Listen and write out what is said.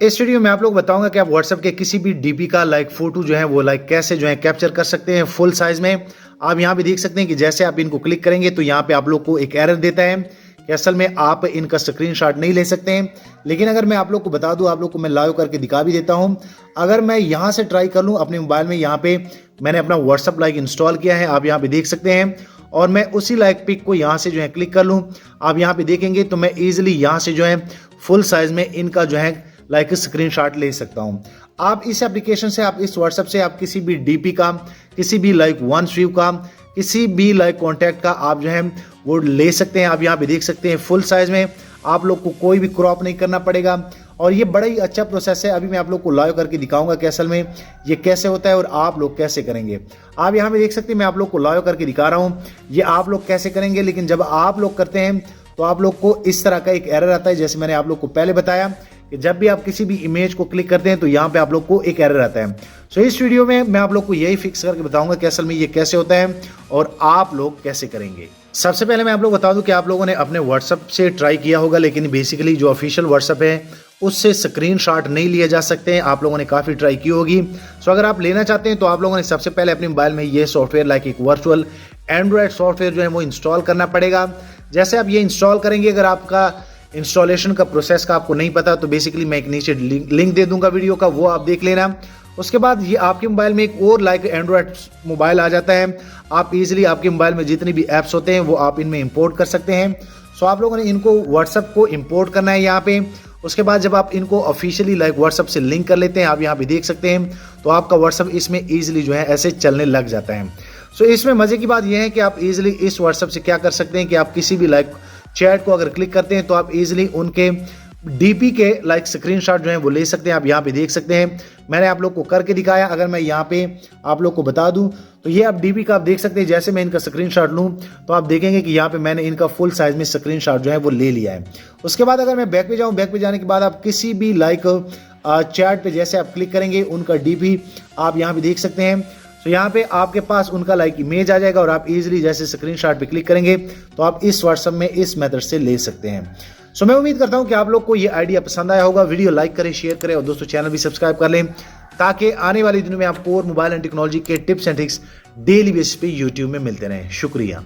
इस वीडियो में आप लोग बताऊंगा कि आप व्हाट्सएप के किसी भी डीपी का फोटो जो है वो कैसे जो है कैप्चर कर सकते हैं फुल साइज में। आप यहाँ पे देख सकते हैं कि जैसे आप इनको क्लिक करेंगे तो यहाँ पे आप लोग को एक एरर देता है कि असल में आप इनका स्क्रीनशॉट नहीं ले सकते हैं। लेकिन अगर मैं आप लोग को बता दूं, आप लोग को मैं लाइव करके दिखा भी देता हूं। अगर मैं यहाँ से ट्राई कर लूं अपने मोबाइल में, यहाँ पे मैंने अपना व्हाट्सएप इंस्टॉल किया है, आप यहाँ पे देख सकते हैं, और मैं उसी पिक को यहाँ से जो है क्लिक कर लूँ, आप यहाँ पे देखेंगे तो मैं ईजिली यहाँ से जो है फुल साइज में इनका जो है स्क्रीनशॉट ले सकता हूं। आप इस एप्लीकेशन से, आप इस व्हाट्सएप से आप किसी भी डीपी का, किसी भी OneStream का, किसी भी कॉन्टैक्ट का आप जो है वो ले सकते हैं। आप यहाँ पे देख सकते हैं फुल साइज में, आप लोग को कोई भी क्रॉप नहीं करना पड़ेगा और ये बड़ा ही अच्छा प्रोसेस है। अभी मैं आप लोग को लाइव करके दिखाऊंगा कि असल में ये कैसे होता है और आप लोग कैसे करेंगे। आप यहाँ पे देख सकते हैं, मैं आप लोग को लाइव करके दिखा रहा हूँ ये आप लोग कैसे करेंगे। लेकिन जब आप लोग करते हैं तो आप लोग को इस तरह का एक एरर आता है, जैसे मैंने आप लोग को पहले बताया कि जब भी आप किसी भी इमेज को क्लिक करते हैं तो यहाँ पे आप लोग को एक एरर आता है। सो इस वीडियो में मैं आप लोग को यही फिक्स करके बताऊंगा कि असल में ये कैसे होता है और आप लोग कैसे करेंगे। सबसे पहले मैं आप लोग बता दूं कि आप लोगों ने अपने व्हाट्सएप से ट्राई किया होगा, लेकिन बेसिकली जो ऑफिशियल व्हाट्सएप है उससे स्क्रीनशॉट नहीं लिए जा सकते हैं। आप लोगों ने काफ़ी ट्राई की होगी। सो अगर आप लेना चाहते हैं तो आप लोगों ने सबसे पहले अपने मोबाइल में ये सॉफ्टवेयर एक वर्चुअल एंड्रॉयड सॉफ्टवेयर जो है वो इंस्टॉल करना पड़ेगा। जैसे आप ये इंस्टॉल करेंगे, अगर आपका इंस्टॉलेशन का प्रोसेस का आपको नहीं पता तो बेसिकली मैं एक नीचे लिंक दे दूंगा वीडियो का, वो आप देख लेना। उसके बाद ये आपके मोबाइल में एक और एंड्रॉयड मोबाइल आ जाता है। आप इजीली आपके मोबाइल में जितनी भी ऐप्स होते हैं वो आप इनमें इंपोर्ट कर सकते हैं। सो आप लोगों ने इनको व्हाट्सएप को इंपोर्ट करना है यहाँ पे। उसके बाद जब आप इनको ऑफिशियली व्हाट्सएप से लिंक कर लेते हैं, आप यहाँ पे देख सकते हैं, तो आपका व्हाट्सएप इसमें ईजिली जो है ऐसे चलने लग जाता है। सो इसमें मजे की बात यह है कि आप इजीली इस व्हाट्सएप से क्या कर सकते हैं कि आप किसी भी चैट को अगर क्लिक करते हैं तो आप इजीली उनके डीपी के स्क्रीनशॉट जो है वो ले सकते हैं। आप यहाँ पे देख सकते हैं, मैंने आप लोग को करके दिखाया। अगर मैं यहाँ पे आप लोग को बता दूं तो ये आप डीपी का आप देख सकते हैं, जैसे मैं इनका स्क्रीनशॉट लूं तो आप देखेंगे कि यहाँ पे मैंने इनका फुल साइज में स्क्रीनशॉट जो है वो ले लिया है। उसके बाद अगर मैं बैक पे जाऊँ, बैक पे जाने के बाद आप किसी भी चैट पे जैसे आप क्लिक करेंगे उनका डीपी आप यहाँ पे देख सकते हैं। तो यहाँ पे आपके पास उनका इमेज आ जाएगा और आप इजीली जैसे स्क्रीनशॉट पे क्लिक करेंगे तो आप इस व्हाट्सएप में इस मेथड से ले सकते हैं। सो मैं उम्मीद करता हूँ कि आप लोग को ये आइडिया पसंद आया होगा। वीडियो लाइक करें, शेयर करें और दोस्तों चैनल भी सब्सक्राइब कर लें, ताकि आने वाले दिनों में आपको और मोबाइल एंड टेक्नोलॉजी के tips and tricks daily basis पे यूट्यूब में मिलते रहें। शुक्रिया।